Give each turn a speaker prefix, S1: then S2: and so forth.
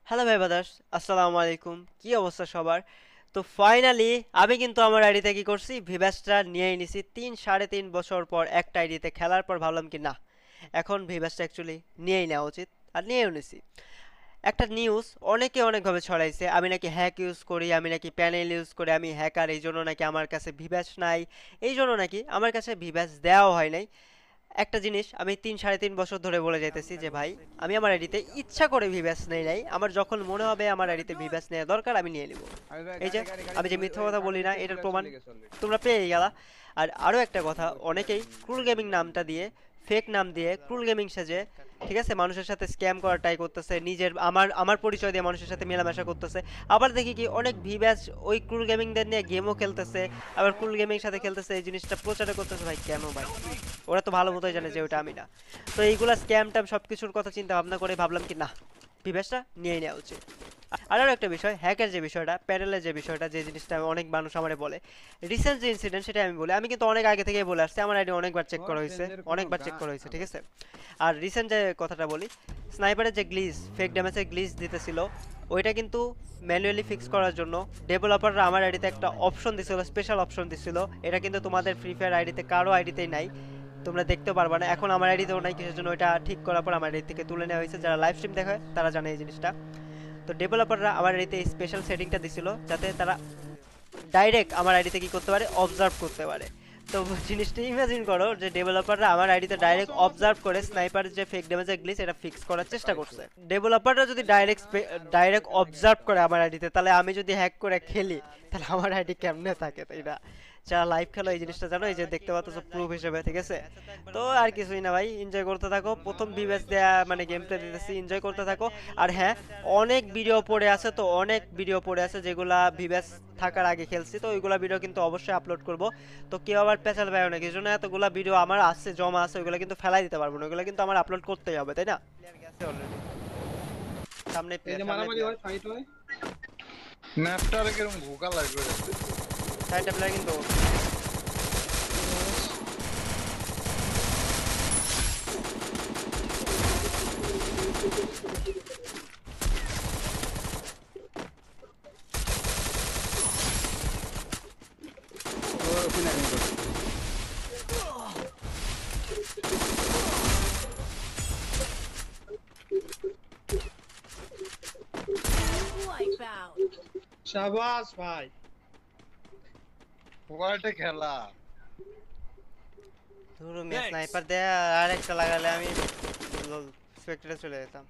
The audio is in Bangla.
S1: হ্যালো ভাই বাদার্স, আসসালামু আলাইকুম। কি অবস্থা সবার? তো ফাইনালি আমি কিন্তু আমার আইডিতে কি করছি, ভিভ্যাসটা নিয়েই নিছি। 3 সাড়ে 3 বছর পর একটা আইডিতে খেলার পর ভাবলাম কি না, এখন ভিভ্যাসটা অ্যাকচুয়ালি নিয়েই নেওয়া উচিত। আর নিয়েও নিছি। একটা নিউজ অনেকে অনেকভাবে ছড়াইছে, আমি নাকি হ্যাক ইউজ করি, আমি নাকি প্যানেল ইউজ করি, আমি হ্যাকার, এই জন্য নাকি আমার কাছে ভিভ্যাস নাই, এই জন্য নাকি আমার কাছে ভিভ্যাস দেওয়া হয় নাই। একটা জিনিস আমি 3 সাড়ে 3 বছর ধরে বলে যাইতেছি যে ভাই, আমি আমার আইডিতে ইচ্ছা করে ভিভ্যাস নেই নাই, আমার যখন মনে হবে আমার আইডিতে ভিভ্যাস নেওয়া দরকার আমি নিয়ে নিব।
S2: আমি ভাই
S1: এই যে
S2: গাড়ি গাড়ি গাড়ি
S1: আমি যে
S2: ওই
S1: মিথ্যা
S2: ওই
S1: কথা বলি
S2: কাঠের
S1: না,
S2: নিচে
S1: এটার
S2: চলে
S1: প্রমাণ
S2: চলে গেছে অলরেডি।
S1: তোমরা পেয়ে গেলা। আর আরও একটা কথা,
S2: বুঝতে
S1: অনেকেই ক্রুল গেমিং নামটা দিয়ে, ফেক নাম দিয়ে ক্রুল গেমিং সেজে, ঠিক আছে, মানুষের সাথে স্ক্যাম করার ট্রাই করতেছে, নিজের আমার আমার পরিচয় দিয়ে মানুষের সাথে মেলামেশা করতেছে। আবার দেখি কি অনেক ভিভ্যাস ওই ক্রুল গেমিংদের নিয়ে গেমও খেলতেছে, আবার ক্রুল গেমিং সাথে খেলতেছে, এই জিনিসটা প্রচারও করতেছে। ভাই কেন ভাই? ওরা তো ভালো মতোই জানে যে ওটা আমি না। তো এইগুলা স্ক্যাম ট্যাম সব কিছুর কথা চিন্তা ভাবনা করে ভাবলাম কি না, ভিভ্যাসটা নিয়ে নেওয়া উচিত। আর আরও একটা বিষয়, হ্যাকের যে বিষয়টা, প্যানেলের যে বিষয়টা, যে জিনিসটা অনেক মানুষ আমারে বলে, রিসেন্ট যে ইনসিডেন্ট সেটা আমি বলি, আমি কিন্তু অনেক আগে থেকেই বলে আসছি, আমার আইডি অনেকবার চেক
S2: তোর
S1: করা হয়েছে,
S2: রেঞ্জের কোনো
S1: অনেকবার চেক
S2: গান
S1: করা হয়েছে, ঠিক
S2: আবার
S1: আছে। আর রিসেন্ট যে কথাটা বলি, স্নাইপারের যে গ্লিচ, ফেক ড্যামেজের গ্লিচ দিতেছিল, ওইটা কিন্তু ম্যানুয়ালি ফিক্স করার জন্য ডেভেলপাররা আমার আইডিতে একটা অপশন দিছিল, স্পেশাল অপশন দিছিল। এটা কিন্তু তোমাদের ফ্রি ফায়ার আইডিতে কারো আইডিতেই নাই, তোমরা দেখতেও পারবা না। এখন আমার আইডিতেও নাই, কিসের জন্য? ওইটা ঠিক করার পর আমার আইডি থেকে তুলে নেওয়া হয়েছে। যারা লাইভ স্ট্রিম দেখায় তারা জানে এই জিনিসটা। তো ডেভেলপাররা আমার আইডিতে এই স্পেশাল সেটিংটা দিছিল যাতে তারা ডাইরেক্ট আমার আইডিতে কি করতে পারে, অবজার্ভ করতে পারে। তো জিনিসটা ইমাজিন করো যে ডেভেলপাররা আমার আইডিতে ডাইরেক্ট অবজার্ভ করে স্নাইপারের যে ফেক ড্যামেজের গ্লিচ এটা ফিক্স করার চেষ্টা করছে। ডেভেলপাররা যদি ডাইরেক্ট অবজার্ভ করে আমার আইডিতে, তাহলে আমি যদি হ্যাক করে খেলি, তাহলে আমার আইডি কেমনে থাকে, তাই না? যারা লাইভ খেলো এই জিনিসটা জানো, এই যে দেখতে পাচ্ছ প্রুফ হিসেবে, ঠিক আছে। তো আর কিছুই না ভাই, এনজয় করতে থাকো। প্রথম ভিভ্যাস দেয়া মানে গেম প্লে দিতেছি, এনজয় করতে থাকো। আর হ্যাঁ, অনেক ভিডিও পড়ে আছে, তো অনেক ভিডিও পড়ে আছে যেগুলা ভিভ্যাস থাকার আগে খেলছি, তো ওইগুলা ভিডিও কিন্তু অবশ্যই আপলোড করব। তো কেউ আবার পেছাল পায় না, কিছু না, এতগুলা ভিডিও আমার আছে, জমা আছে, ওইগুলো কিন্তু ফেলাই দিতে পারবো না, ওইগুলো কিন্তু আমার আপলোড করতেই হবে, তাই না? প্লেয়ার গেছে অলরেডি, সামনে
S3: এই
S1: প্লেয়ার,
S3: যে
S1: সামনে
S3: মারামারি
S1: প্লেয়ার,
S3: হয় ফাইট হয়।
S4: ম্যাপটার কিরকম ভোকা লাগবে দেখতে।
S1: সাইডটা প্লেয়ার কিন্তু।
S3: ওর ওখানে আগুন করছে।
S5: Wipeout.
S3: শাবাশ ভাই।
S4: ওয়ার্ল্ডে খেলা
S1: ধরো মিয়া, স্নাইপার দেয়া আর একটা লাগালে আমি স্পেক্টরে চলে যেতাম।